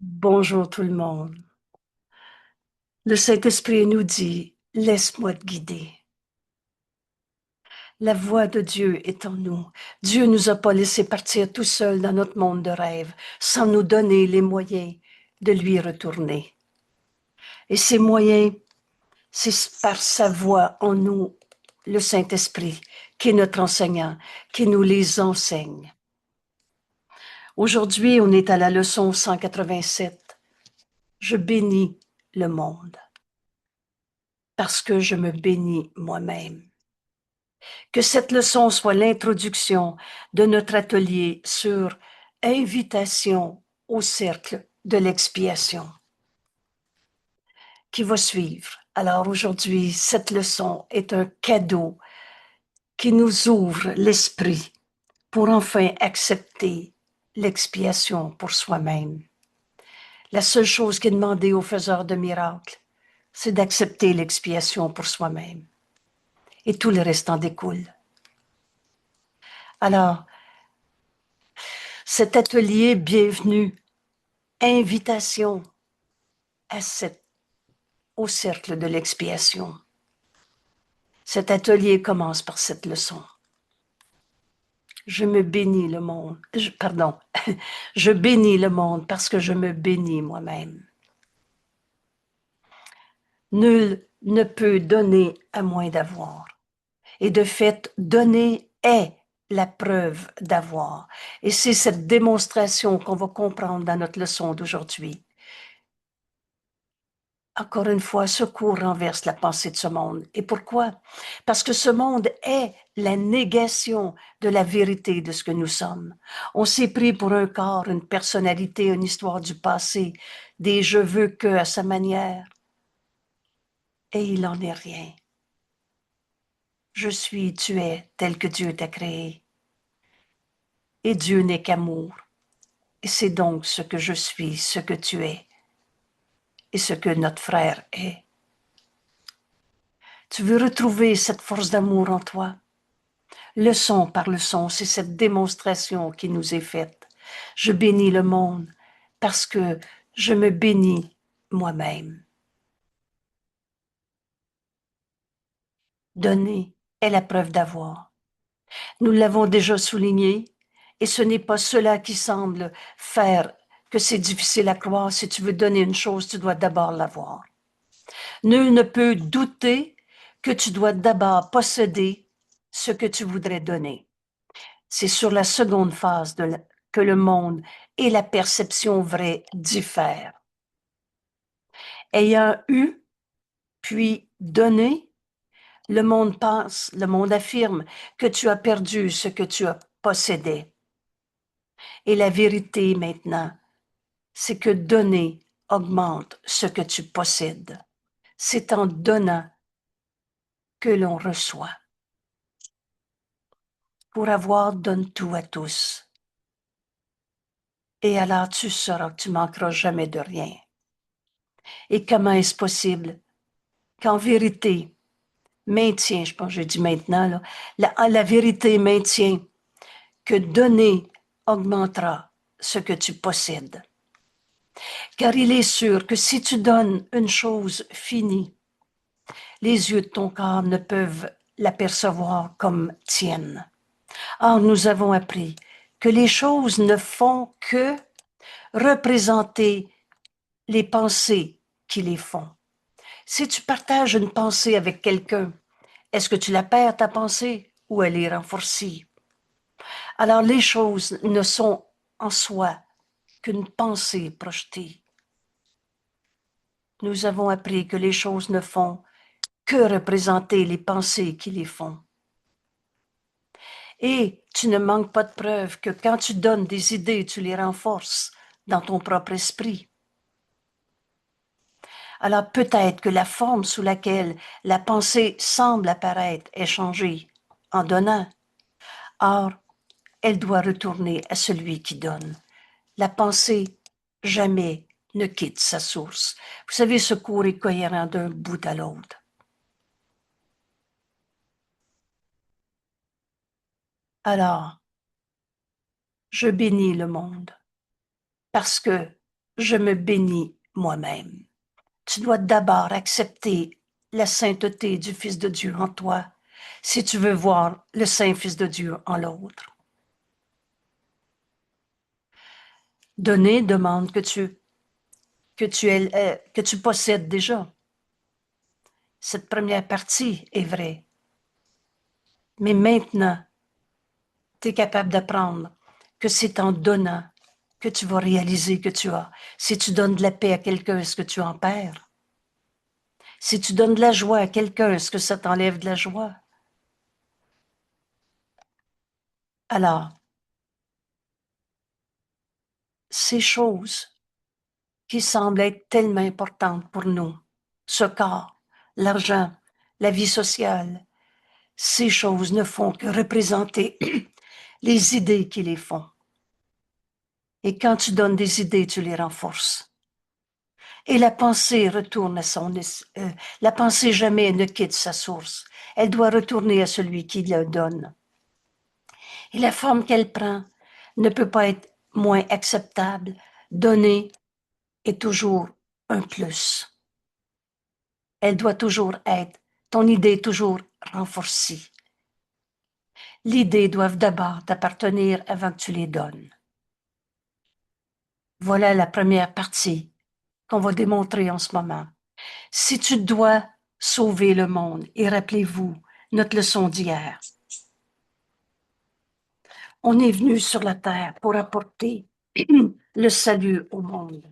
Bonjour tout le monde. Le Saint-Esprit nous dit, laisse-moi te guider. La voix de Dieu est en nous. Dieu nous a pas laissé partir tout seul dans notre monde de rêve, sans nous donner les moyens de lui retourner. Et ces moyens, c'est par sa voix en nous, le Saint-Esprit, qui est notre enseignant, qui nous les enseigne. Aujourd'hui, on est à la leçon 187. Je bénis le monde parce que je me bénis moi-même. Que cette leçon soit l'introduction de notre atelier sur invitation au cercle de l'expiation qui va suivre. Alors aujourd'hui, cette leçon est un cadeau qui nous ouvre l'esprit pour enfin accepter l'expiation pour soi-même. La seule chose qui est demandée aux faiseurs de miracles, c'est d'accepter l'expiation pour soi-même. Et tout le reste en découle. Alors, cet atelier, bienvenue, invitation au cercle de l'expiation. Cet atelier commence par cette leçon. Je me bénis le monde, pardon, je bénis le monde parce que je me bénis moi-même. Nul ne peut donner à moins d'avoir. Et de fait, donner est la preuve d'avoir. Et c'est cette démonstration qu'on va comprendre dans notre leçon d'aujourd'hui. Encore une fois, ce cours renverse la pensée de ce monde. Et pourquoi? Parce que ce monde est la négation de la vérité de ce que nous sommes. On s'est pris pour un corps, une personnalité, une histoire du passé, des je veux que à sa manière. Et il n'en est rien. Je suis, tu es, tel que Dieu t'a créé. Et Dieu n'est qu'amour. Et c'est donc ce que je suis, ce que tu es, et ce que notre frère est. Tu veux retrouver cette force d'amour en toi? Leçon par leçon, c'est cette démonstration qui nous est faite. Je bénis le monde parce que je me bénis moi-même. Donner est la preuve d'avoir. Nous l'avons déjà souligné, et ce n'est pas cela qui semble faire que c'est difficile à croire. Si tu veux donner une chose, tu dois d'abord l'avoir. Nul ne peut douter que tu dois d'abord posséder ce que tu voudrais donner. C'est sur la seconde phase que le monde et la perception vraie diffèrent. Ayant eu, puis donné, le monde pense, le monde affirme que tu as perdu ce que tu as possédé. Et la vérité maintenant, c'est que donner augmente ce que tu possèdes. C'est en donnant que l'on reçoit. Pour avoir, donne tout à tous. Et alors tu sauras que tu manqueras jamais de rien. Et comment est-ce possible qu'en vérité, maintient, je pense que je dis maintenant, là, la vérité maintient que donner augmentera ce que tu possèdes. Car il est sûr que si tu donnes une chose finie, les yeux de ton corps ne peuvent l'apercevoir comme tienne. Or, nous avons appris que les choses ne font que représenter les pensées qui les font. Si tu partages une pensée avec quelqu'un, est-ce que tu la perds, ta pensée, ou elle est renforcée? Alors, les choses ne sont en soi qu'une pensée projetée. Nous avons appris que les choses ne font que représenter les pensées qui les font. Et tu ne manques pas de preuves que quand tu donnes des idées, tu les renforces dans ton propre esprit. Alors peut-être que la forme sous laquelle la pensée semble apparaître est changée en donnant. Or, elle doit retourner à celui qui donne. La pensée jamais ne quitte sa source. Vous savez, ce cours est cohérent d'un bout à l'autre. Alors, je bénis le monde parce que je me bénis moi-même. Tu dois d'abord accepter la sainteté du Fils de Dieu en toi, si tu veux voir le Saint Fils de Dieu en l'autre. Donner demande que tu possèdes déjà. Cette première partie est vraie. Mais maintenant, tu es capable d'apprendre que c'est en donnant que tu vas réaliser que tu as. Si tu donnes de la paix à quelqu'un, est-ce que tu en perds? Si tu donnes de la joie à quelqu'un, est-ce que ça t'enlève de la joie? Alors, ces choses qui semblent être tellement importantes pour nous, ce corps, l'argent, la vie sociale, ces choses ne font que représenter les idées qui les font. Et quand tu donnes des idées, tu les renforces. Et la pensée retourne à la pensée jamais ne quitte sa source. Elle doit retourner à celui qui la donne. Et la forme qu'elle prend ne peut pas être moins acceptable. Donner est toujours un plus. Elle doit toujours être, ton idée toujours renforcée. L'idée doivent d'abord t'appartenir avant que tu les donnes. Voilà la première partie qu'on va démontrer en ce moment. Si tu dois sauver le monde, et rappelez-vous notre leçon d'hier, on est venu sur la terre pour apporter le salut au monde.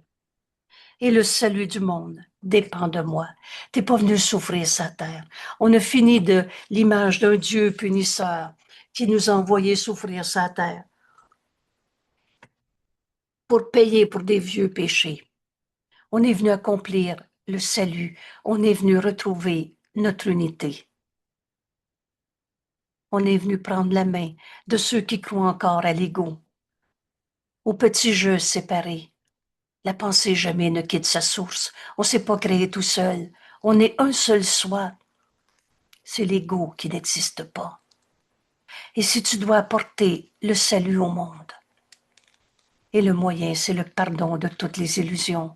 Et le salut du monde dépend de moi. T'es pas venu souffrir sa terre. On a fini de l'image d'un Dieu punisseur qui nous a envoyé souffrir sa terre pour payer pour des vieux péchés. On est venu accomplir le salut. On est venu retrouver notre unité. On est venu prendre la main de ceux qui croient encore à l'ego, au petit jeu séparé. La pensée jamais ne quitte sa source. On ne s'est pas créé tout seul. On est un seul soi. C'est l'ego qui n'existe pas. Et si tu dois apporter le salut au monde, et le moyen, c'est le pardon de toutes les illusions.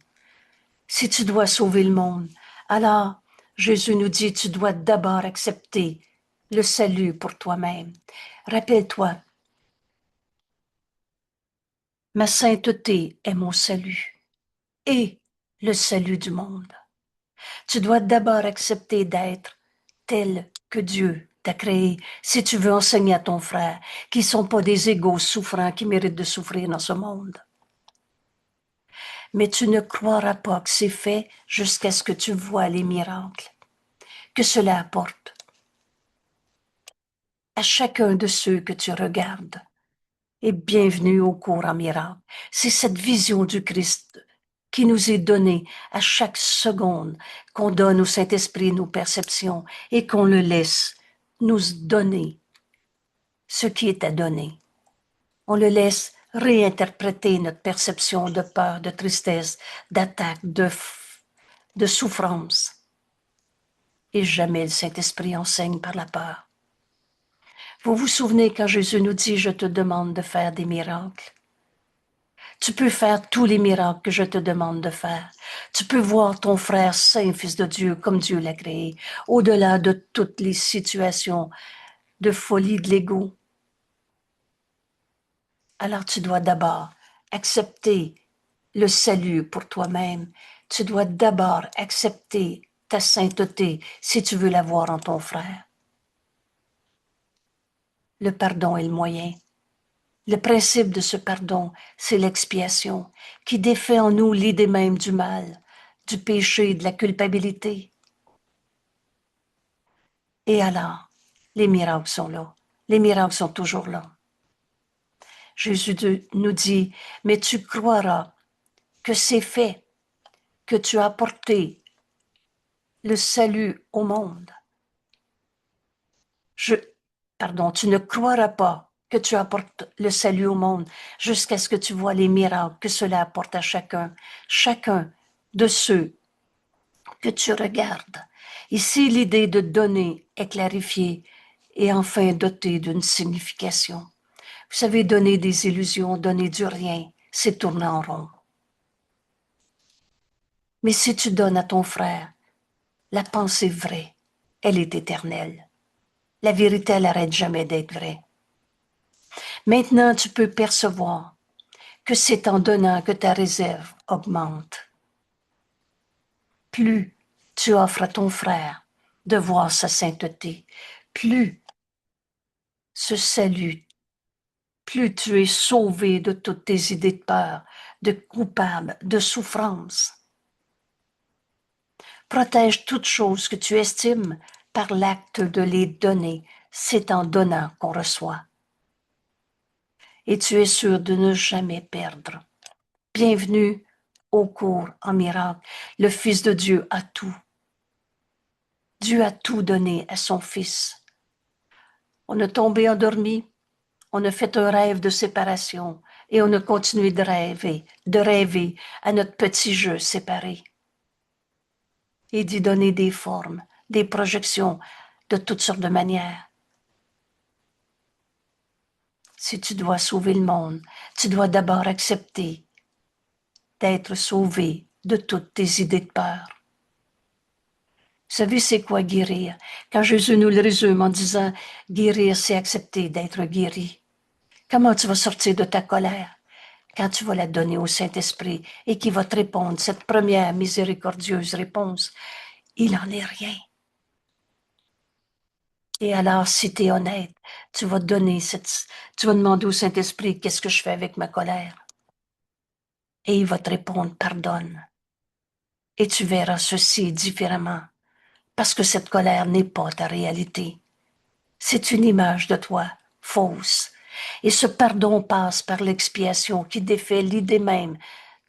Si tu dois sauver le monde, alors Jésus nous dit, tu dois d'abord accepter le salut pour toi-même. Rappelle-toi, ma sainteté est mon salut et le salut du monde. Tu dois d'abord accepter d'être tel que Dieu t'a créé. Si tu veux enseigner à ton frère qui ne sont pas des égaux souffrants qui méritent de souffrir dans ce monde. Mais tu ne croiras pas que c'est fait jusqu'à ce que tu vois les miracles que cela apporte à chacun de ceux que tu regardes. Et bienvenue au cours en miracle. C'est cette vision du Christ qui nous est donnée à chaque seconde, qu'on donne au Saint-Esprit nos perceptions et qu'on le laisse nous donner ce qui est à donner. On le laisse réinterpréter notre perception de peur, de tristesse, d'attaque, de souffrance. Et jamais le Saint-Esprit enseigne par la peur. Vous vous souvenez quand Jésus nous dit, je te demande de faire des miracles. Tu peux faire tous les miracles que je te demande de faire. Tu peux voir ton frère saint, fils de Dieu, comme Dieu l'a créé, au-delà de toutes les situations de folie de l'ego. Alors tu dois d'abord accepter le salut pour toi-même. Tu dois d'abord accepter ta sainteté si tu veux la voir en ton frère. Le pardon est le moyen. Le principe de ce pardon, c'est l'expiation qui défait en nous l'idée même du mal, du péché, de la culpabilité. Et alors, les miracles sont là. Les miracles sont toujours là. Jésus nous dit, mais tu croiras que c'est fait, que tu as apporté le salut au monde. Tu ne croiras pas que tu apportes le salut au monde jusqu'à ce que tu vois les miracles que cela apporte à chacun de ceux que tu regardes. Ici, l'idée de donner est clarifiée et enfin dotée d'une signification. Vous savez, donner des illusions, donner du rien, c'est tourner en rond. Mais si tu donnes à ton frère la pensée vraie, elle est éternelle. La vérité, elle n'arrête jamais d'être vraie. Maintenant, tu peux percevoir que c'est en donnant que ta réserve augmente. Plus tu offres à ton frère de voir sa sainteté, plus ce salut, plus tu es sauvé de toutes tes idées de peur, de coupable, de souffrance. Protège toutes choses que tu estimes par l'acte de les donner. C'est en donnant qu'on reçoit. Et tu es sûr de ne jamais perdre. Bienvenue au cours en miracle. Le Fils de Dieu a tout. Dieu a tout donné à son Fils. On a tombé endormi, on a fait un rêve de séparation et on a continué de rêver à notre petit jeu séparé et d'y donner des formes, des projections de toutes sortes de manières. Si tu dois sauver le monde, tu dois d'abord accepter d'être sauvé de toutes tes idées de peur. Vous savez, c'est quoi guérir? Quand Jésus nous le résume en disant « guérir, c'est accepter d'être guéri ». Comment tu vas sortir de ta colère? Quand tu vas la donner au Saint-Esprit et qu'il va te répondre cette première miséricordieuse réponse, il n'en est rien. Et alors, si tu es honnête, tu vas tu vas demander au Saint-Esprit qu'est-ce que je fais avec ma colère? Et il va te répondre pardonne. Et tu verras ceci différemment, parce que cette colère n'est pas ta réalité. C'est une image de toi, fausse. Et ce pardon passe par l'expiation qui défait l'idée même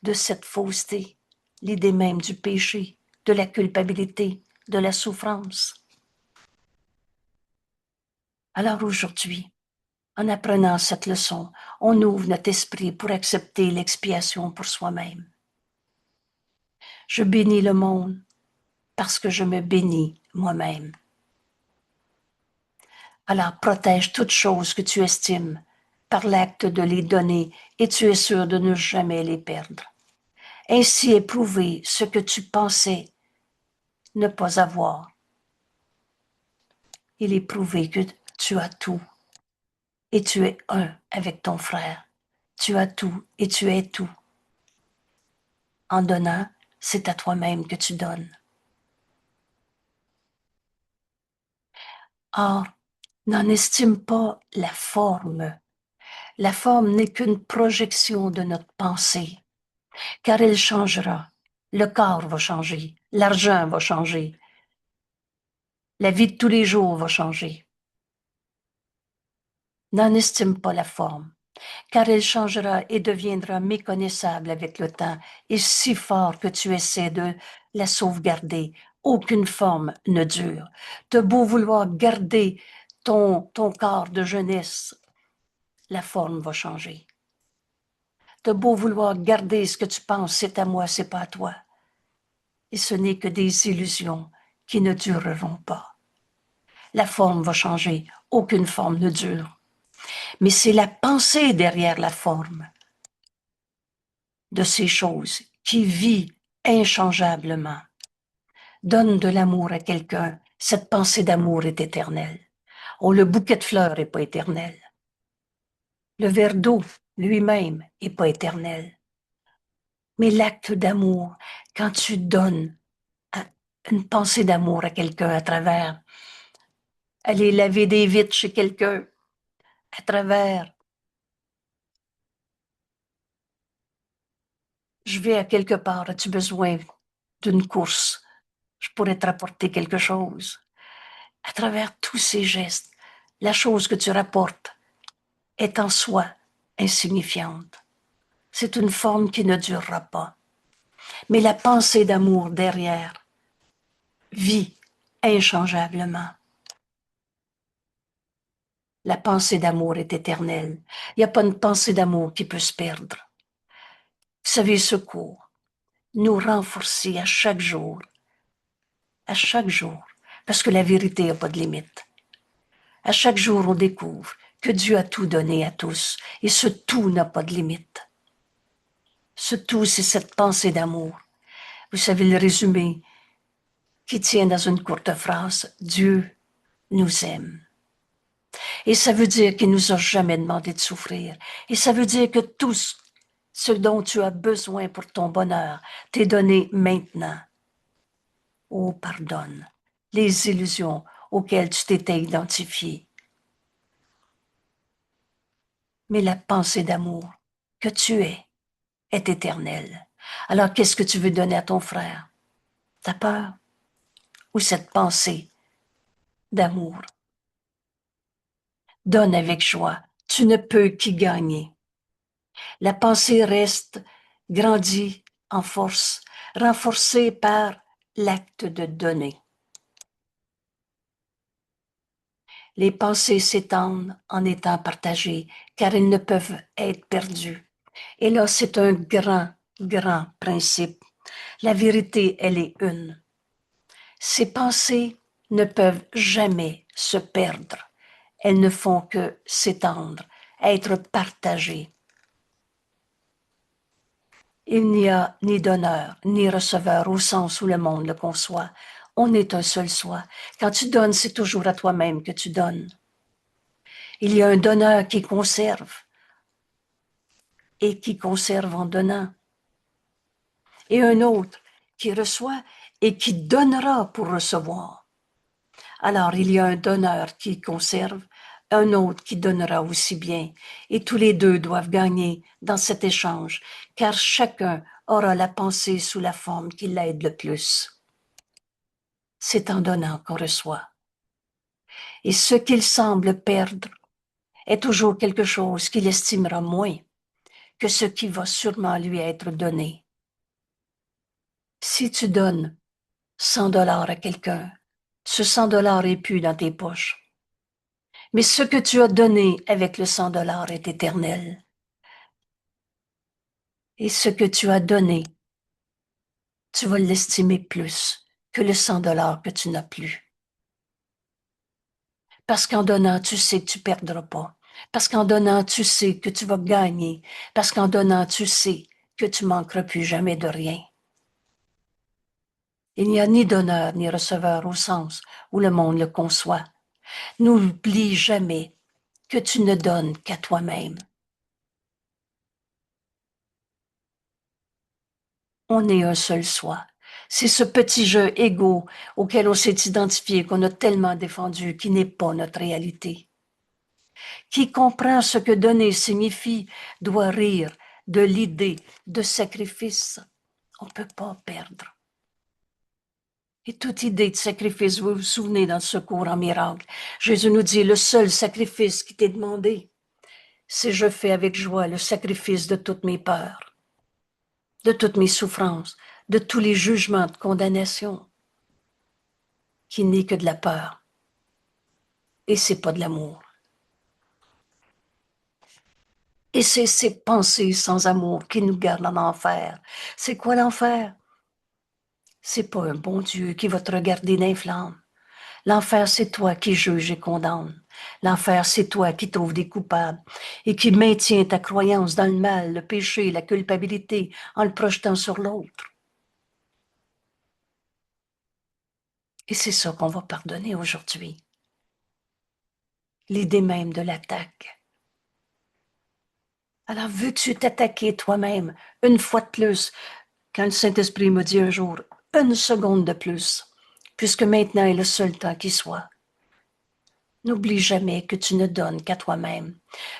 de cette fausseté, l'idée même du péché, de la culpabilité, de la souffrance. Alors aujourd'hui, en apprenant cette leçon, on ouvre notre esprit pour accepter l'expiation pour soi-même. Je bénis le monde parce que je me bénis moi-même. Alors protège toutes choses que tu estimes par l'acte de les donner et tu es sûr de ne jamais les perdre. Ainsi éprouver ce que tu pensais ne pas avoir. Il est prouvé que tu as tout et tu es un avec ton frère. Tu as tout et tu es tout. En donnant, c'est à toi-même que tu donnes. Or, n'en estime pas la forme. La forme n'est qu'une projection de notre pensée, car elle changera. Le corps va changer, l'argent va changer, la vie de tous les jours va changer. N'en estime pas la forme, car elle changera et deviendra méconnaissable avec le temps, et si fort que tu essaies de la sauvegarder, aucune forme ne dure. T'as beau vouloir garder ton corps de jeunesse, la forme va changer. T'as beau vouloir garder ce que tu penses, c'est à moi, c'est pas à toi. Et ce n'est que des illusions qui ne dureront pas. La forme va changer, aucune forme ne dure. Mais c'est la pensée derrière la forme de ces choses qui vit inchangeablement. Donne de l'amour à quelqu'un, cette pensée d'amour est éternelle. Oh, le bouquet de fleurs n'est pas éternel. Le verre d'eau lui-même n'est pas éternel. Mais l'acte d'amour, quand tu donnes une pensée d'amour à quelqu'un à travers aller laver des vitres chez quelqu'un, à travers je vais à quelque part, as-tu besoin d'une course? Je pourrais te rapporter quelque chose. À travers tous ces gestes, la chose que tu rapportes est en soi insignifiante. C'est une forme qui ne durera pas. Mais la pensée d'amour derrière vit inchangeablement. La pensée d'amour est éternelle. Il n'y a pas une pensée d'amour qui peut se perdre. Vous savez, ce cours nous renforcer à chaque jour, parce que la vérité n'a pas de limite. À chaque jour, on découvre que Dieu a tout donné à tous, et ce tout n'a pas de limite. Ce tout, c'est cette pensée d'amour. Vous savez le résumé qui tient dans une courte phrase, Dieu nous aime. Et ça veut dire qu'il nous a jamais demandé de souffrir. Et ça veut dire que tout ce dont tu as besoin pour ton bonheur t'est donné maintenant. Oh, pardonne les illusions auxquelles tu t'étais identifié. Mais la pensée d'amour que tu est éternelle. Alors qu'est-ce que tu veux donner à ton frère? Ta peur ou cette pensée d'amour? Donne avec joie. Tu ne peux qu'y gagner. La pensée reste, grandit en force, renforcée par l'acte de donner. Les pensées s'étendent en étant partagées, car elles ne peuvent être perdues. Et là, c'est un grand, grand principe. La vérité, elle est une. Ces pensées ne peuvent jamais se perdre. Elles ne font que s'étendre, être partagées. Il n'y a ni donneur, ni receveur au sens où le monde le conçoit. On est un seul soi. Quand tu donnes, c'est toujours à toi-même que tu donnes. Il y a un donneur qui conserve et qui conserve en donnant. Et un autre qui reçoit et qui donnera pour recevoir. Alors, il y a un donneur qui conserve, un autre qui donnera aussi bien. Et tous les deux doivent gagner dans cet échange, car chacun aura la pensée sous la forme qui l'aide le plus. C'est en donnant qu'on reçoit. Et ce qu'il semble perdre est toujours quelque chose qu'il estimera moins que ce qui va sûrement lui être donné. Si tu donnes 100 $ à quelqu'un, ce 100 $ est plus dans tes poches. Mais ce que tu as donné avec le 100 $ est éternel. Et ce que tu as donné, tu vas l'estimer plus que le 100 $ que tu n'as plus. Parce qu'en donnant, tu sais que tu perdras pas. Parce qu'en donnant, tu sais que tu vas gagner. Parce qu'en donnant, tu sais que tu manqueras plus jamais de rien. Il n'y a ni donneur ni receveur au sens où le monde le conçoit. N'oublie jamais que tu ne donnes qu'à toi-même. On est un seul soi. C'est ce petit jeu égaux auquel on s'est identifié, qu'on a tellement défendu, qui n'est pas notre réalité. Qui comprend ce que donner signifie doit rire de l'idée de sacrifice. On ne peut pas perdre. Et toute idée de sacrifice, vous vous souvenez dans le secours en miracle, Jésus nous dit, le seul sacrifice qui t'est demandé, c'est je fais avec joie le sacrifice de toutes mes peurs, de toutes mes souffrances, de tous les jugements de condamnation, qui n'est que de la peur. Et c'est pas de l'amour. Et c'est ces pensées sans amour qui nous gardent en enfer. C'est quoi l'enfer? C'est pas un bon Dieu qui va te regarder dans les flammes. L'enfer, c'est toi qui juges et condamnes. L'enfer, c'est toi qui trouves des coupables et qui maintiens ta croyance dans le mal, le péché, la culpabilité en le projetant sur l'autre. Et c'est ça qu'on va pardonner aujourd'hui. L'idée même de l'attaque. Alors, veux-tu t'attaquer toi-même une fois de plus, quand le Saint-Esprit me dit un jour, une seconde de plus, puisque maintenant est le seul temps qui soit. N'oublie jamais que tu ne donnes qu'à toi-même.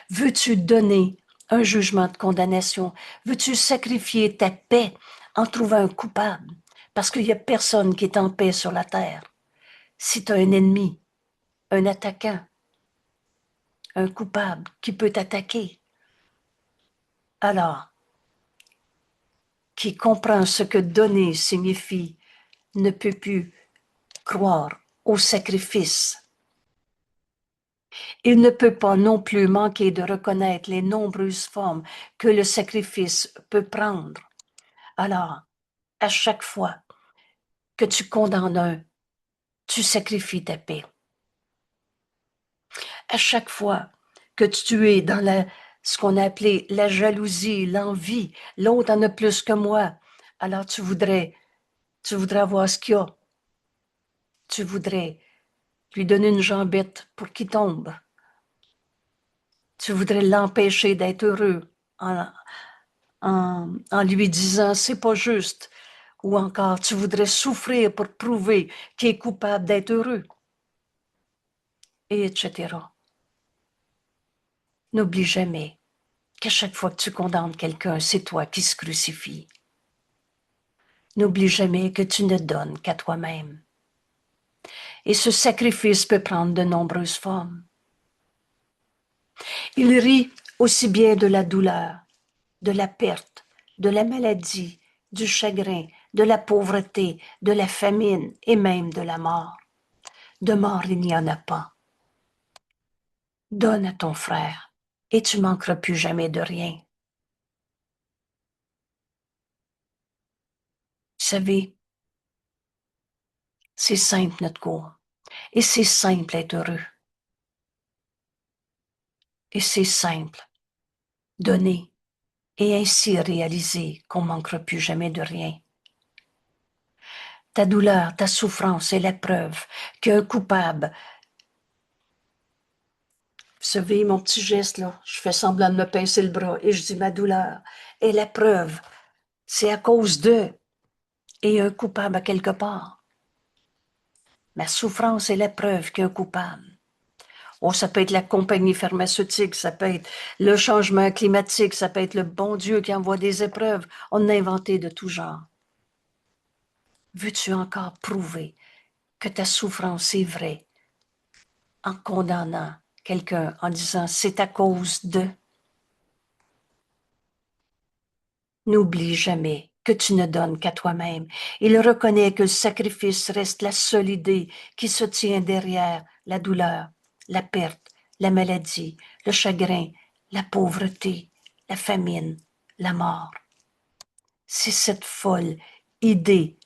Veux-tu donner un jugement de condamnation? Veux-tu sacrifier ta paix en trouvant un coupable? Parce qu'il n'y a personne qui est en paix sur la terre. Si tu as un ennemi, un attaquant, un coupable qui peut t'attaquer, alors, qui comprend ce que donner signifie, ne peut plus croire au sacrifice. Il ne peut pas non plus manquer de reconnaître les nombreuses formes que le sacrifice peut prendre. Alors, à chaque fois que tu condamnes un, tu sacrifies ta paix. À chaque fois que tu es dans ce qu'on a appelé la jalousie, l'envie, l'autre en a plus que moi, alors tu voudrais Tu voudrais avoir ce qu'il a. Tu voudrais lui donner une jambette pour qu'il tombe. Tu voudrais l'empêcher d'être heureux en lui disant c'est pas juste. Ou encore, tu voudrais souffrir pour prouver qu'il est coupable d'être heureux. Et etc. N'oublie jamais qu'à chaque fois que tu condamnes quelqu'un, c'est toi qui se crucifie. N'oublie jamais que tu ne donnes qu'à toi-même. Et ce sacrifice peut prendre de nombreuses formes. Il rit aussi bien de la douleur, de la perte, de la maladie, du chagrin, de la pauvreté, de la famine et même de la mort. De mort, il n'y en a pas. Donne à ton frère et tu manqueras plus jamais de rien. Vous savez, c'est simple notre cours et c'est simple être heureux. Et c'est simple, donner et ainsi réaliser qu'on manquera plus jamais de rien. Ta douleur, ta souffrance est la preuve qu'un coupable. Vous savez, mon petit geste, là, je fais semblant de me pincer le bras et je dis ma douleur est la preuve. C'est à cause d'eux et un coupable à quelque part. Ma souffrance est la preuve qu'il y a un coupable. Oh, ça peut être la compagnie pharmaceutique, ça peut être le changement climatique, ça peut être le bon Dieu qui envoie des épreuves. On a inventé de tout genre. Veux-tu encore prouver que ta souffrance est vraie en condamnant quelqu'un, en disant c'est à cause de? N'oublie jamais que tu ne donnes qu'à toi-même. Il reconnaît que le sacrifice reste la seule idée qui se tient derrière la douleur, la perte, la maladie, le chagrin, la pauvreté, la famine, la mort. C'est cette folle idée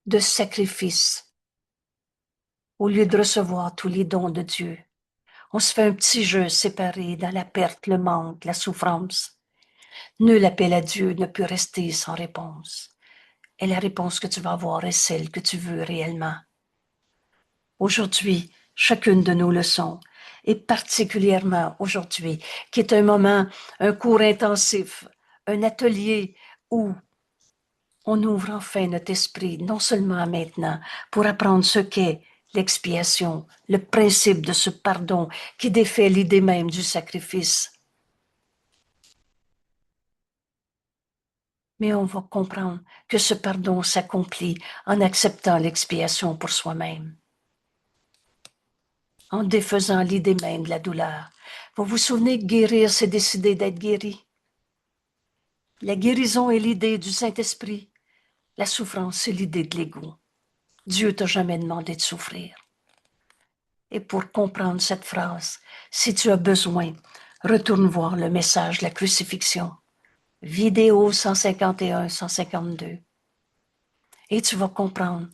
de sacrifice. Au lieu de recevoir tous les dons de Dieu, on se fait un petit jeu séparé dans la perte, le manque, la souffrance. Nul appel à Dieu ne peut rester sans réponse. Et la réponse que tu vas avoir est celle que tu veux réellement. Aujourd'hui, chacune de nos leçons, et particulièrement aujourd'hui, qui est un moment, un cours intensif, un atelier où on ouvre enfin notre esprit, non seulement maintenant, pour apprendre ce qu'est l'expiation, le principe de ce pardon qui défait l'idée même du sacrifice. Mais on va comprendre que ce pardon s'accomplit en acceptant l'expiation pour soi-même, en défaisant l'idée même de la douleur. Vous vous souvenez que guérir, c'est décider d'être guéri. La guérison est l'idée du Saint-Esprit. La souffrance, c'est l'idée de l'ego. Dieu t'a jamais demandé de souffrir. Et pour comprendre cette phrase, si tu as besoin, retourne voir le message de la crucifixion. Vidéo 151-152. Et tu vas comprendre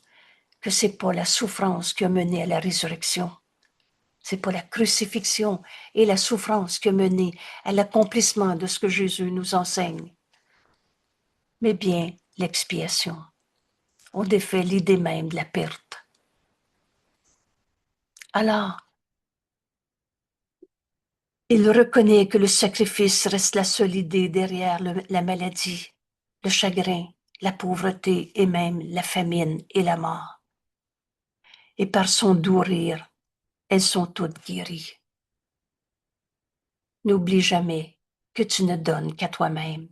que c'est pas la souffrance qui a mené à la résurrection. C'est pas la crucifixion et la souffrance qui a mené à l'accomplissement de ce que Jésus nous enseigne, mais bien l'expiation. On défait l'idée même de la perte. Alors, il reconnaît que le sacrifice reste la seule idée derrière la maladie, le chagrin, la pauvreté et même la famine et la mort. Et par son doux rire, elles sont toutes guéries. N'oublie jamais que tu ne donnes qu'à toi-même.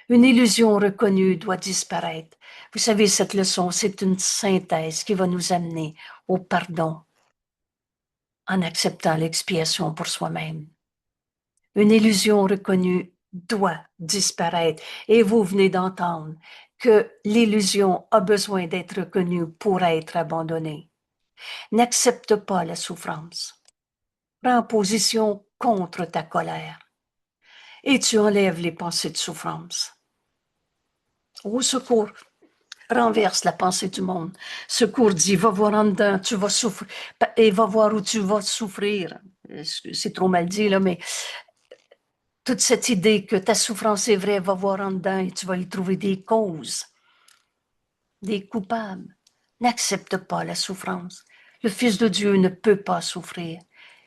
Une illusion reconnue doit disparaître. Vous savez, cette leçon, c'est une synthèse qui va nous amener au pardon en acceptant l'expiation pour soi-même. Une illusion reconnue doit disparaître. Et vous venez d'entendre que l'illusion a besoin d'être reconnue pour être abandonnée. N'accepte pas la souffrance. Prends position contre ta colère. Et tu enlèves les pensées de souffrance. Au secours, renverse la pensée du monde. Secours dit, va voir en dedans, tu vas souffrir, et va voir où tu vas souffrir. C'est trop mal dit, là, mais toute cette idée que ta souffrance est vraie, va voir en dedans et tu vas y trouver des causes. des coupables. N'accepte pas la souffrance. Le Fils de Dieu ne peut pas souffrir.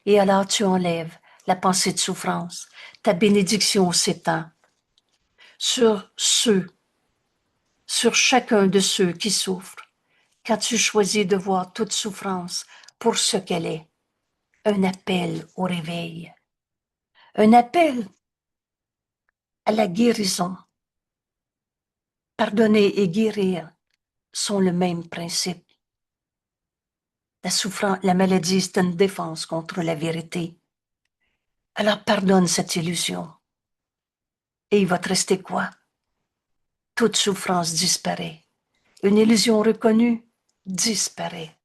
Et alors tu enlèves la pensée de souffrance. Ta bénédiction s'étend sur sur chacun de ceux qui souffrent. Quand tu choisis de voir toute souffrance pour ce qu'elle est, un appel au réveil, un appel à la guérison. Pardonner et guérir sont le même principe. La souffrance, la maladie, c'est une défense contre la vérité. Alors pardonne cette illusion. Et il va te rester quoi? Toute souffrance disparaît. Une illusion reconnue disparaît.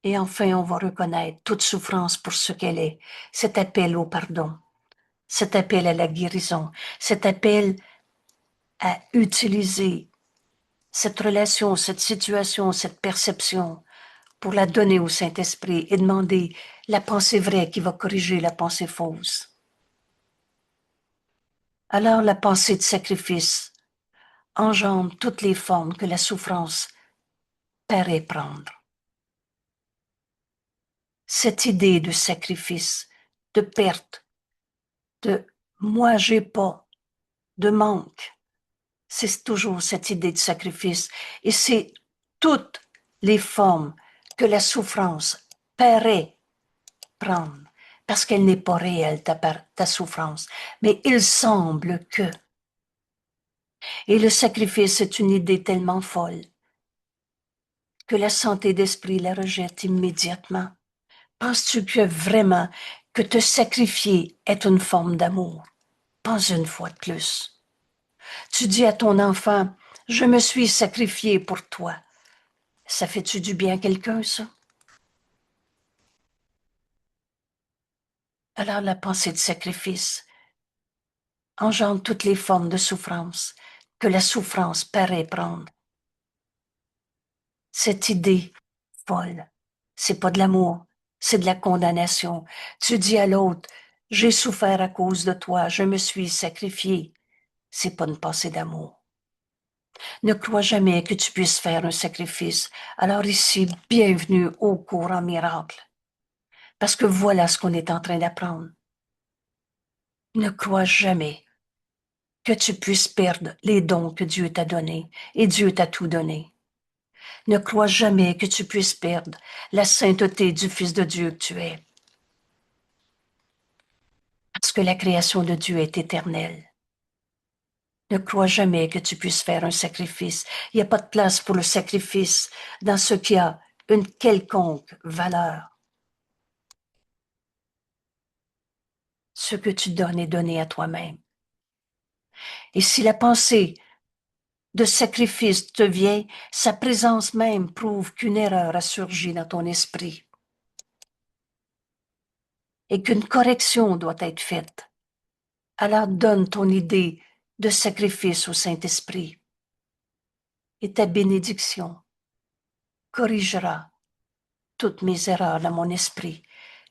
Et enfin, on va reconnaître toute souffrance pour ce qu'elle est. Cet appel au pardon, cet appel à la guérison, cet appel à utiliser cette relation, cette situation, cette perception pour la donner au Saint-Esprit et demander la pensée vraie qui va corriger la pensée fausse. Alors la pensée de sacrifice engendre toutes les formes que la souffrance paraît prendre. Cette idée de sacrifice, de perte, de moi j'ai pas, de manque, c'est toujours cette idée de sacrifice et c'est toutes les formes que la souffrance paraît prendre parce qu'elle n'est pas réelle, ta souffrance, mais il semble que. Et le sacrifice est une idée tellement folle que la santé d'esprit la rejette immédiatement. Penses-tu que vraiment que te sacrifier est une forme d'amour? Pas une fois de plus. Tu dis à ton enfant, je me suis sacrifié pour toi. Ça fait-tu du bien à quelqu'un, ça? Alors la pensée de sacrifice engendre toutes les formes de souffrance que la souffrance paraît prendre. Cette idée folle, c'est pas de l'amour, c'est de la condamnation. Tu dis à l'autre, j'ai souffert à cause de toi, je me suis sacrifié. C'est pas une pensée d'amour. Ne crois jamais que tu puisses faire un sacrifice. Alors ici, bienvenue au cours en miracle. Parce que voilà ce qu'on est en train d'apprendre. Ne crois jamais que tu puisses perdre les dons que Dieu t'a donnés, et Dieu t'a tout donné. Ne crois jamais que tu puisses perdre la sainteté du Fils de Dieu que tu es. Parce que la création de Dieu est éternelle. Ne crois jamais que tu puisses faire un sacrifice. Il n'y a pas de place pour le sacrifice dans ce qui a une quelconque valeur. Ce que tu donnes est donné à toi-même. Et si la pensée de sacrifice te vient, sa présence même prouve qu'une erreur a surgi dans ton esprit et qu'une correction doit être faite. Alors donne ton idée de sacrifice au Saint-Esprit et ta bénédiction corrigera toutes mes erreurs dans mon esprit.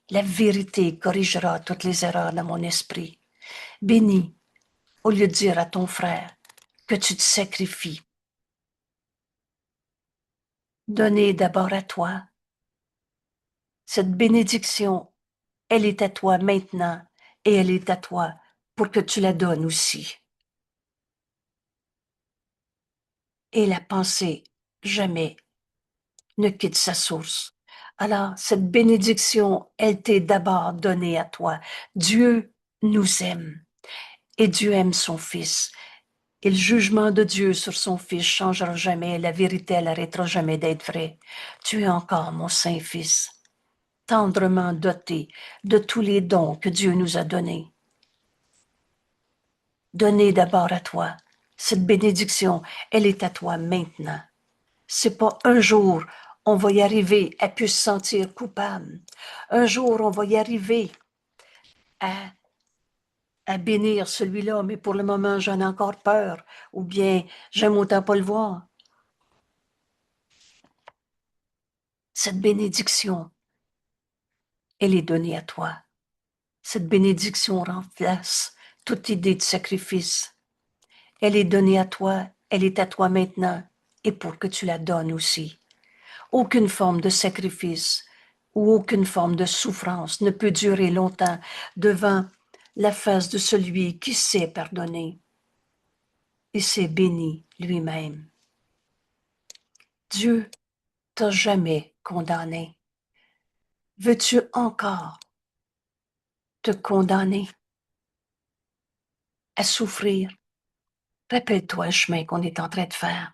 La vérité corrigera toutes les erreurs dans mon esprit. Bénis, au lieu de dire à ton frère que tu te sacrifies. Donnez d'abord à toi. Cette bénédiction, elle est à toi maintenant et elle est à toi pour que tu la donnes aussi. Et la pensée, jamais, ne quitte sa source. Alors, cette bénédiction, elle t'est d'abord donnée à toi. Dieu nous aime et Dieu aime son Fils. Et le jugement de Dieu sur son Fils changera jamais. La vérité, elle n'arrêtera jamais d'être vraie. Tu es encore mon Saint-Fils, tendrement doté de tous les dons que Dieu nous a donnés. Donnez d'abord à toi. Cette bénédiction, elle est à toi maintenant. C'est pas un jour, on va y arriver à plus se sentir coupable. Un jour, on va y arriver à, à bénir celui-là, mais pour le moment, j'en ai encore peur. Ou bien, j'aime autant pas le voir. Cette bénédiction, elle est donnée à toi. Cette bénédiction remplace toute idée de sacrifice. Elle est donnée à toi, Elle est à toi maintenant et pour que tu la donnes aussi. Aucune forme de sacrifice ou aucune forme de souffrance ne peut durer longtemps devant la face de celui qui sait pardonner et s'est béni lui-même. Dieu t'a jamais condamné. Veux-tu encore te condamner à souffrir? Rappelle-toi le chemin qu'on est en train de faire.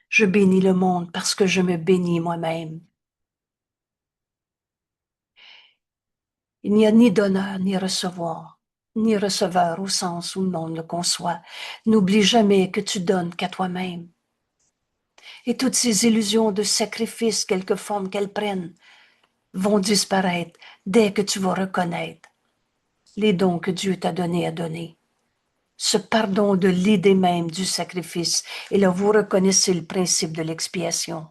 Je bénis le monde parce que je me bénis moi-même. Il n'y a ni donneur ni recevoir, ni receveur au sens où le monde le conçoit. N'oublie jamais que tu donnes qu'à toi-même. Et toutes ces illusions de sacrifice, quelque forme qu'elles prennent, vont disparaître dès que tu vas reconnaître les dons que Dieu t'a donnés à donner. Ce pardon de l'idée même du sacrifice, et là vous reconnaissez le principe de l'expiation.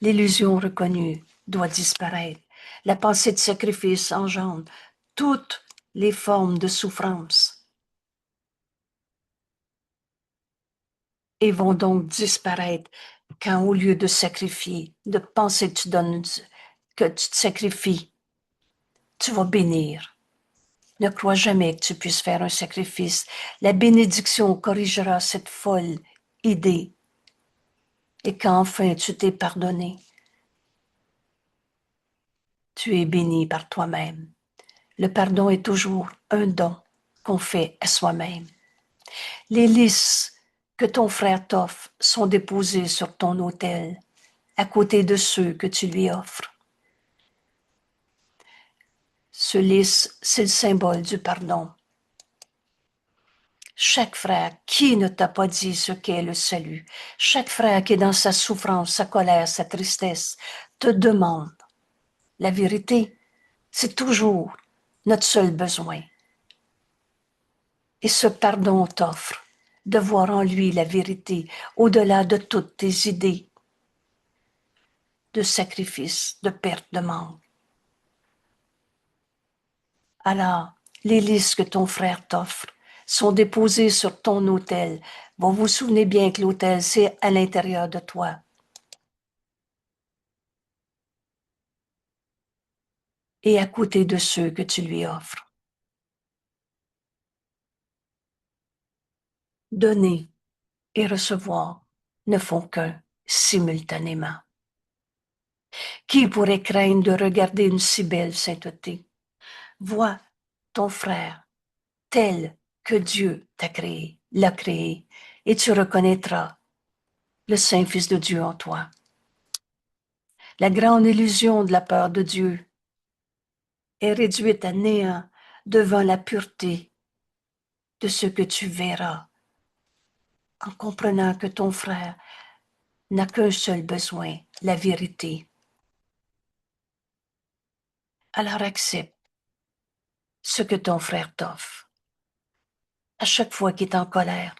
L'illusion reconnue doit disparaître. La pensée de sacrifice engendre toutes les formes de souffrance et vont donc disparaître quand au lieu de sacrifier, de penser que tu donnes, que tu te sacrifies, tu vas bénir. Ne crois jamais que tu puisses faire un sacrifice. La bénédiction corrigera cette folle idée. Et quand enfin tu t'es pardonné, tu es béni par toi-même. Le pardon est toujours un don qu'on fait à soi-même. Les lys que ton frère t'offre sont déposés sur ton autel, à côté de ceux que tu lui offres. Ce lys, c'est le symbole du pardon. Chaque frère qui ne t'a pas dit ce qu'est le salut, chaque frère qui est dans sa souffrance, sa colère, sa tristesse, te demande la vérité. C'est toujours notre seul besoin. Et ce pardon t'offre de voir en lui la vérité au-delà de toutes tes idées de sacrifice, de perte, de manque. Alors, les listes que ton frère t'offre sont déposées sur ton autel. Vous vous souvenez bien que l'autel, c'est à l'intérieur de toi. Et à côté de ceux que tu lui offres. Donner et recevoir ne font qu'un simultanément. Qui pourrait craindre de regarder une si belle sainteté? Vois ton frère tel que Dieu l'a créé, et tu reconnaîtras le Saint Fils de Dieu en toi. La grande illusion de la peur de Dieu est réduite à néant devant la pureté de ce que tu verras, en comprenant que ton frère n'a qu'un seul besoin, la vérité. Alors accepte ce que ton frère t'offre. À chaque fois qu'il est en colère,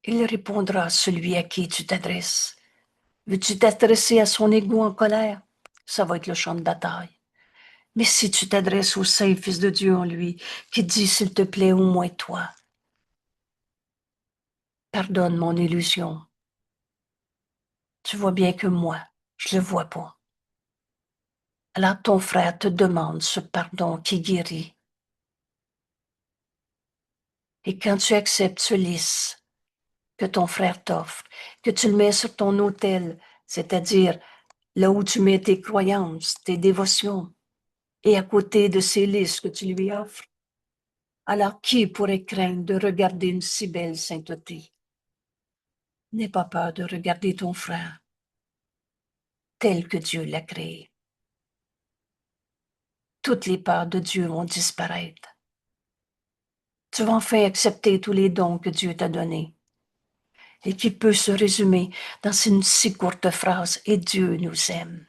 il répondra à celui à qui tu t'adresses. Veux-tu t'adresser à son égo en colère? Ça va être le champ de bataille. Mais si tu t'adresses au Saint Fils de Dieu en lui, qui dit, s'il te plaît, au moins toi, pardonne mon illusion. Tu vois bien que moi, je le vois pas. Alors ton frère te demande ce pardon qui guérit. Et quand tu acceptes ce lys que ton frère t'offre, que tu le mets sur ton autel, c'est-à-dire là où tu mets tes croyances, tes dévotions, et à côté de ces lys que tu lui offres, alors qui pourrait craindre de regarder une si belle sainteté? N'aie pas peur de regarder ton frère tel que Dieu l'a créé. Toutes les peurs de Dieu vont disparaître. Tu vas enfin accepter tous les dons que Dieu t'a donnés et qui peut se résumer dans une si courte phrase: et Dieu nous aime.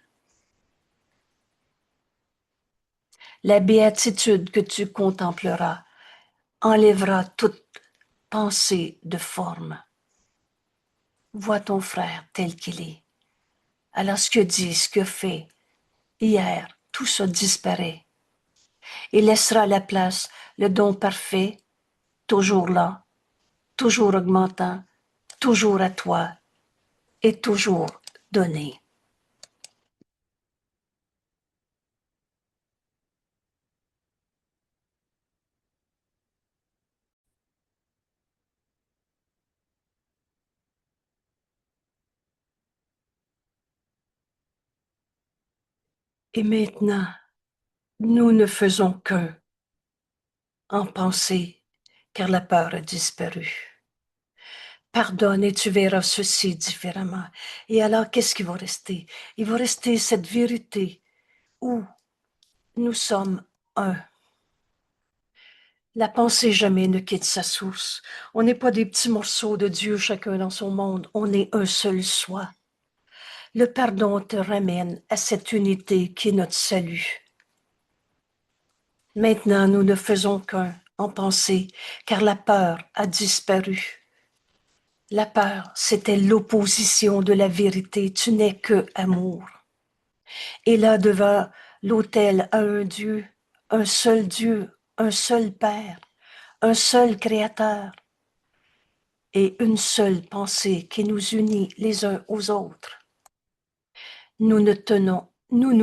La béatitude que tu contempleras enlèvera toute pensée de forme. Vois ton frère tel qu'il est. Alors ce que dit, ce que fait hier, tout ça disparaît et laissera à la place le don parfait toujours là, toujours augmentant, toujours à toi et toujours donné. Et maintenant, nous ne faisons qu'un en pensée, car la peur a disparu. Pardonne et tu verras ceci différemment. Et alors, qu'est-ce qui va rester? Il va rester cette vérité où nous sommes un. La pensée jamais ne quitte sa source. On n'est pas des petits morceaux de Dieu, chacun dans son monde. On est un seul soi. Le pardon te ramène à cette unité qui est notre salut. Maintenant, nous ne faisons qu'un en pensée, car la peur a disparu. La peur, c'était l'opposition de la vérité. Tu n'es que amour. Et là, devant l'autel à un seul Père, un seul Créateur et une seule pensée qui nous unit les uns aux autres. Nous nous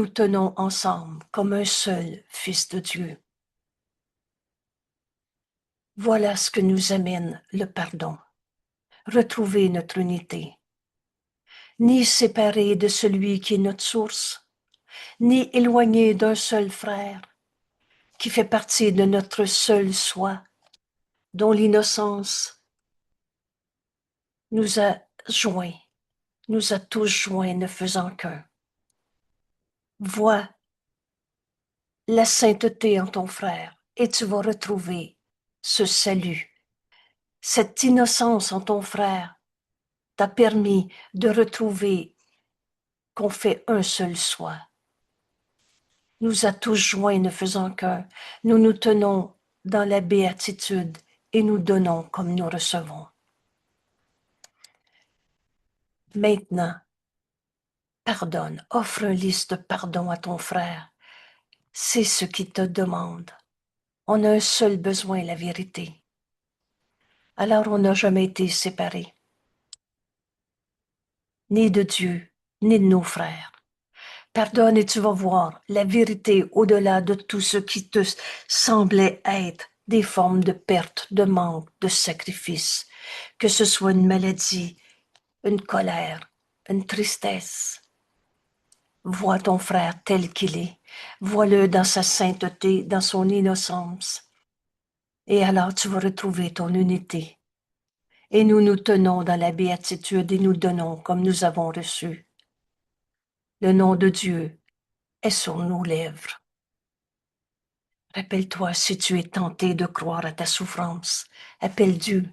tenons ensemble comme un seul Fils de Dieu. Voilà ce que nous amène le pardon. Retrouver notre unité. Ni séparé de celui qui est notre source, ni éloigné d'un seul frère, qui fait partie de notre seul soi, dont l'innocence nous a joints, nous a tous joints ne faisant qu'un. Vois la sainteté en ton frère et tu vas retrouver ce salut. Cette innocence en ton frère t'a permis de retrouver qu'on fait un seul soi. Nous a tous joints ne faisant qu'un. Nous nous tenons dans la béatitude et nous donnons comme nous recevons. Maintenant, pardonne, offre un liste de pardon à ton frère. C'est ce qu'il te demande. On a un seul besoin, la vérité. Alors on n'a jamais été séparés, ni de Dieu, ni de nos frères. Pardonne et tu vas voir la vérité au-delà de tout ce qui te semblait être des formes de perte, de manque, de sacrifice, que ce soit une maladie, une colère, une tristesse. Vois ton frère tel qu'il est. Vois-le dans sa sainteté, dans son innocence. Et alors tu vas retrouver ton unité. Et nous nous tenons dans la béatitude et nous donnons comme nous avons reçu. Le nom de Dieu est sur nos lèvres. Rappelle-toi, si tu es tenté de croire à ta souffrance, appelle Dieu.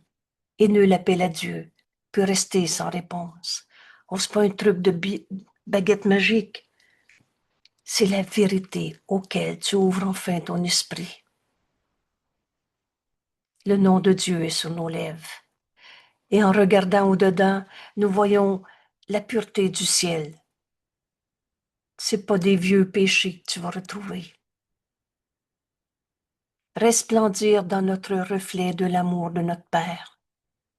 Et nul appel à Dieu peut rester sans réponse. Oh, c'est pas un truc de baguette magique. C'est la vérité auquel tu ouvres enfin ton esprit. Le nom de Dieu est sur nos lèvres. Et en regardant au-dedans, nous voyons la pureté du ciel. C'est pas des vieux péchés que tu vas retrouver. Resplendir dans notre reflet de l'amour de notre Père.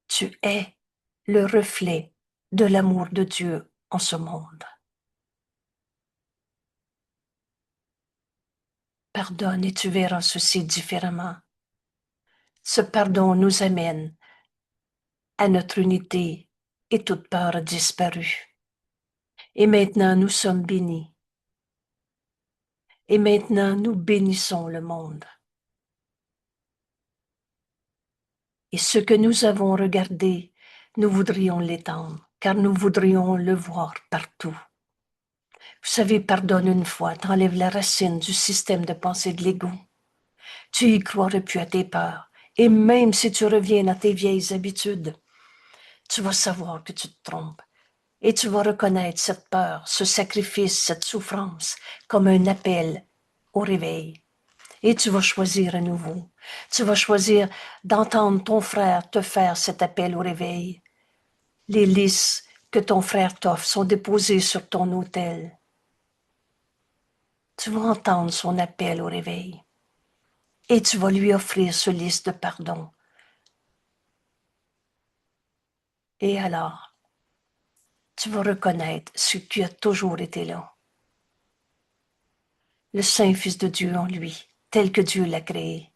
Tu es le reflet de l'amour de Dieu en ce monde. Pardonne et tu verras ceci différemment. Ce pardon nous amène à notre unité et toute peur a disparu. Et maintenant nous sommes bénis. Et maintenant nous bénissons le monde. Et ce que nous avons regardé, nous voudrions l'étendre, car nous voudrions le voir partout. Vous savez, pardonne une fois, t'enlèves la racine du système de pensée de l'ego. Tu y croirais plus à tes peurs. Et même si tu reviens à tes vieilles habitudes, tu vas savoir que tu te trompes. Et tu vas reconnaître cette peur, ce sacrifice, cette souffrance comme un appel au réveil. Et tu vas choisir à nouveau. Tu vas choisir d'entendre ton frère te faire cet appel au réveil. Les lys que ton frère t'offre sont déposés sur ton autel. Tu vas entendre son appel au réveil. Et tu vas lui offrir ce lys de pardon. Et alors, tu vas reconnaître ce qui a toujours été là. Le Saint Fils de Dieu en lui, tel que Dieu l'a créé.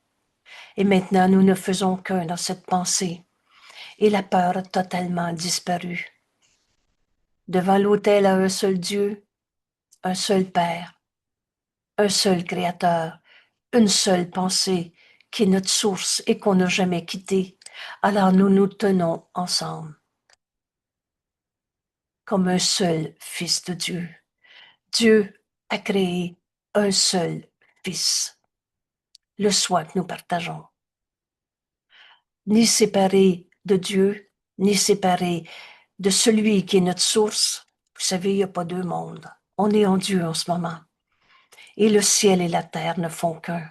Et maintenant, nous ne faisons qu'un dans cette pensée. Et la peur a totalement disparu. Devant l'autel à un seul Dieu, un seul Père, un seul Créateur, une seule pensée qui est notre source et qu'on n'a jamais quittée. Alors nous nous tenons ensemble comme un seul Fils de Dieu. Dieu a créé un seul Fils, le soi que nous partageons. Ni séparé de Dieu, ni séparé de celui qui est notre source. Vous savez, il n'y a pas deux mondes. On est en Dieu en ce moment. Et le ciel et la terre ne font qu'un.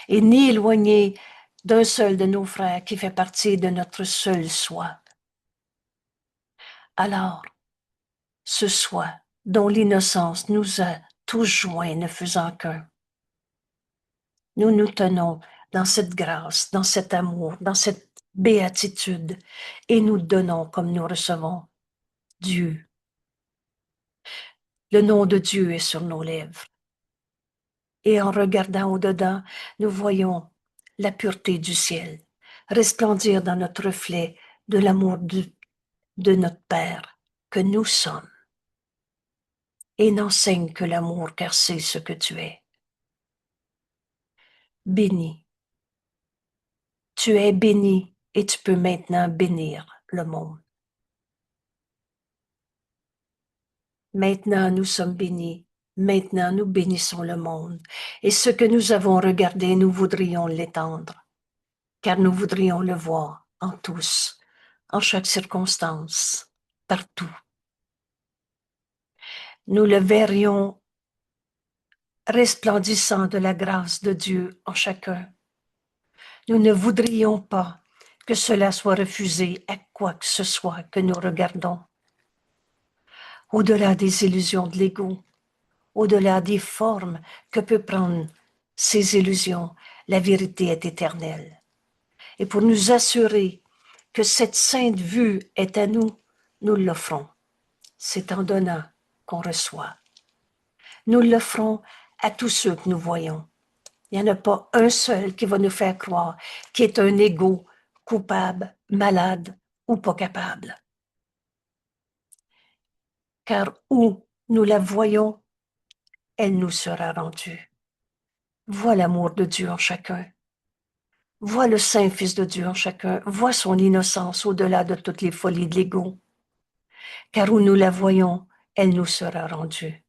Et ni éloigné d'un seul de nos frères qui fait partie de notre seul soi. Alors, ce soi dont l'innocence nous a tous joints ne faisant qu'un, nous nous tenons dans cette grâce, dans cet amour, dans cette béatitude, et nous donnons comme nous recevons Dieu. Le nom de Dieu est sur nos lèvres. Et en regardant au-dedans, nous voyons la pureté du ciel resplendir dans notre reflet de l'amour de notre Père que nous sommes. Et n'enseigne que l'amour, car c'est ce que tu es. Béni. Tu es béni et tu peux maintenant bénir le monde. Maintenant, nous sommes bénis. Maintenant, nous bénissons le monde. Et ce que nous avons regardé, nous voudrions l'étendre, car nous voudrions le voir en tous, en chaque circonstance, partout. Nous le verrions resplendissant de la grâce de Dieu en chacun. Nous ne voudrions pas que cela soit refusé à quoi que ce soit que nous regardons. Au-delà des illusions de l'ego, au-delà des formes que peut prendre ces illusions, la vérité est éternelle. Et pour nous assurer que cette sainte vue est à nous, nous l'offrons. C'est en donnant qu'on reçoit. Nous l'offrons à tous ceux que nous voyons. Il n'y en a pas un seul qui va nous faire croire qu'il est un égo coupable, malade ou pas capable. Car où nous la voyons, elle nous sera rendue. Vois l'amour de Dieu en chacun. Vois le Saint Fils de Dieu en chacun. Vois son innocence au-delà de toutes les folies de l'ego. Car où nous la voyons, elle nous sera rendue.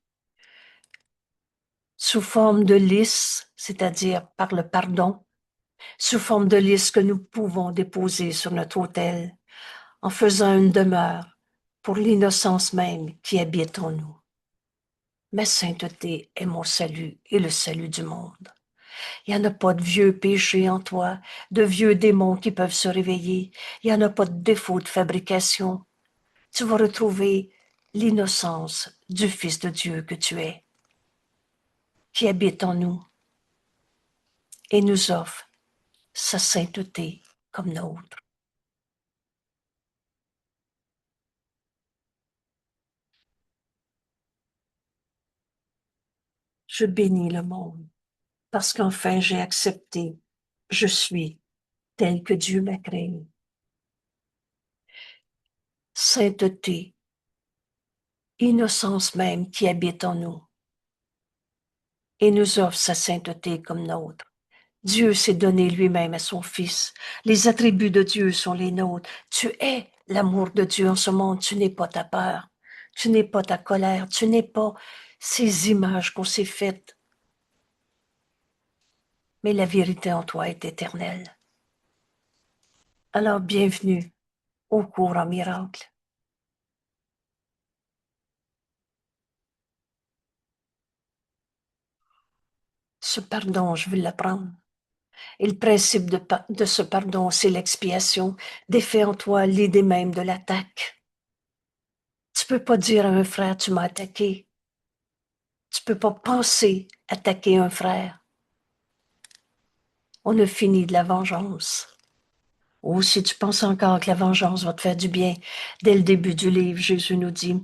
Sous forme de lys, c'est-à-dire par le pardon, sous forme de lys que nous pouvons déposer sur notre autel, en faisant une demeure pour l'innocence même qui habite en nous. Ma sainteté est mon salut et le salut du monde. Il n'y en a pas de vieux péchés en toi, de vieux démons qui peuvent se réveiller. Il n'y en a pas de défaut de fabrication. Tu vas retrouver l'innocence du Fils de Dieu que tu es, qui habite en nous et nous offre sa sainteté comme nôtre. Je bénis le monde parce qu'enfin j'ai accepté, je suis tel que Dieu m'a créé. Sainteté, innocence même qui habite en nous et nous offre sa sainteté comme nôtre. Dieu s'est donné lui-même à son Fils. Les attributs de Dieu sont les nôtres. Tu es l'amour de Dieu en ce monde. Tu n'es pas ta peur. Tu n'es pas ta colère. Tu n'es pas ces images qu'on s'est faites. Mais la vérité en toi est éternelle. Alors bienvenue au cours en miracle. Ce pardon, je veux l'apprendre. Et le principe de ce pardon, c'est l'expiation. Défais en toi l'idée même de l'attaque. Tu peux pas dire à un frère, tu m'as attaqué. Tu peux pas penser attaquer un frère. On a fini de la vengeance. Ou si tu penses encore que la vengeance va te faire du bien, dès le début du livre, Jésus nous dit,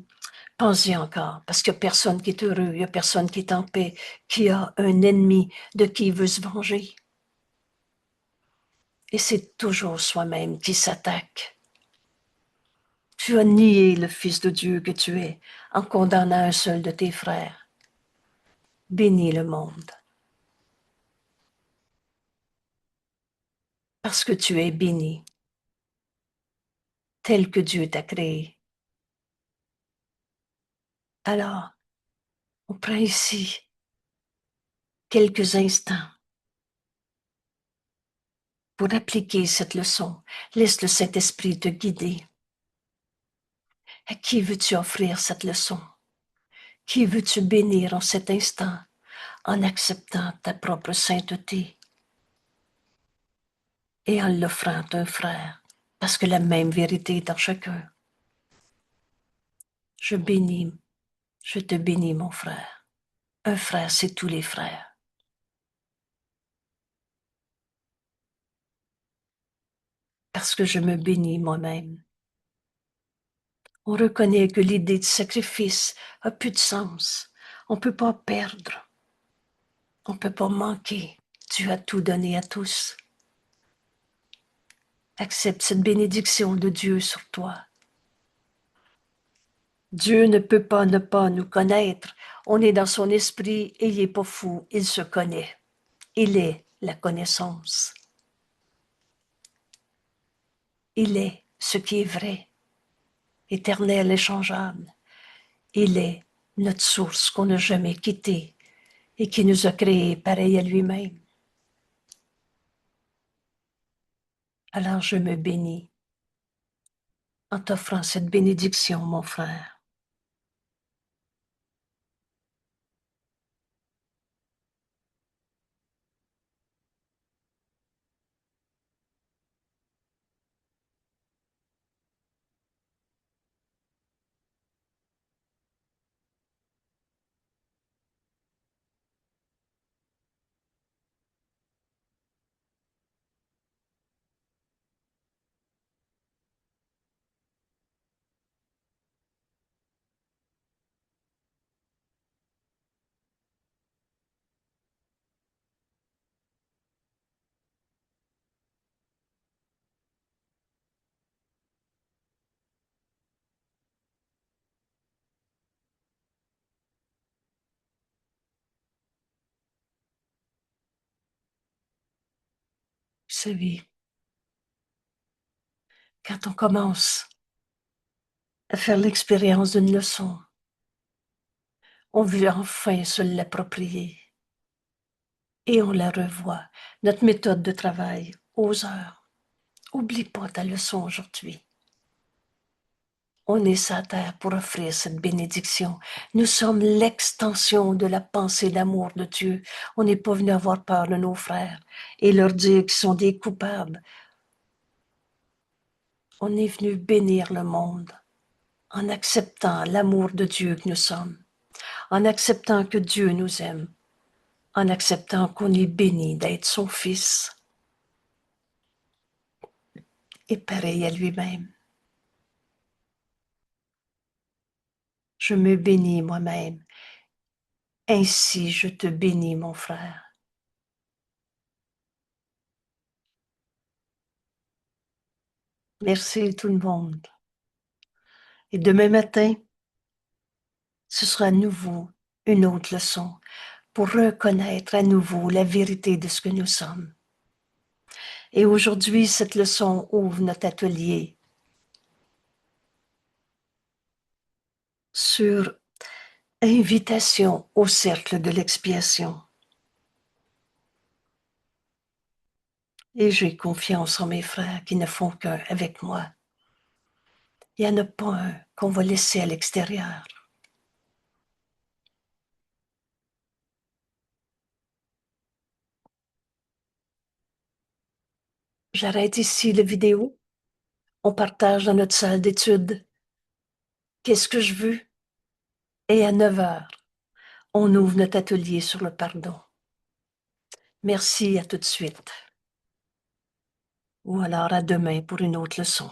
pense-y encore, parce qu'il n'y a personne qui est heureux, il n'y a personne qui est en paix, qui a un ennemi de qui il veut se venger. Et c'est toujours soi-même qui s'attaque. Tu as nié le Fils de Dieu que tu es en condamnant un seul de tes frères. Bénis le monde, parce que tu es béni, tel que Dieu t'a créé. Alors, on prend ici quelques instants pour appliquer cette leçon. Laisse le Saint-Esprit te guider. À qui veux-tu offrir cette leçon? Qui veux-tu bénir en cet instant en acceptant ta propre sainteté et en l'offrant à un frère? Parce que la même vérité est en chacun. Je bénis, je te bénis, mon frère. Un frère, c'est tous les frères. Parce que je me bénis moi-même. On reconnaît que l'idée de sacrifice a plus de sens. On ne peut pas perdre. On ne peut pas manquer. Tu as tout donné à tous. Accepte cette bénédiction de Dieu sur toi. Dieu ne peut pas ne pas nous connaître. On est dans son esprit et il n'est pas fou. Il se connaît. Il est la connaissance. Il est ce qui est vrai, éternel et changeable. Il est notre source qu'on n'a jamais quittée et qui nous a créés pareil à lui-même. Alors je me bénis en t'offrant cette bénédiction, mon frère. Vous savez, quand on commence à faire l'expérience d'une leçon, on veut enfin se l'approprier et on la revoit. Notre méthode de travail, aux heures. Oublie pas ta leçon aujourd'hui. On est sur terre pour offrir cette bénédiction. Nous sommes l'extension de la pensée d'amour de Dieu. On n'est pas venu avoir peur de nos frères et leur dire qu'ils sont des coupables. On est venu bénir le monde en acceptant l'amour de Dieu que nous sommes, en acceptant que Dieu nous aime, en acceptant qu'on est béni d'être son fils et pareil à lui-même. Je me bénis moi-même. Ainsi je te bénis, mon frère. Merci tout le monde. Et demain matin, ce sera à nouveau une autre leçon pour reconnaître à nouveau la vérité de ce que nous sommes. Et aujourd'hui, cette leçon ouvre notre atelier sur invitation au cercle de l'expiation. Et j'ai confiance en mes frères qui ne font qu'un avec moi. Il n'y en a pas un qu'on va laisser à l'extérieur. J'arrête ici la vidéo. On partage dans notre salle d'études. Qu'est-ce que je veux? Et à 9 heures, on ouvre notre atelier sur le pardon. Merci, à tout de suite. ou alors à demain pour une autre leçon.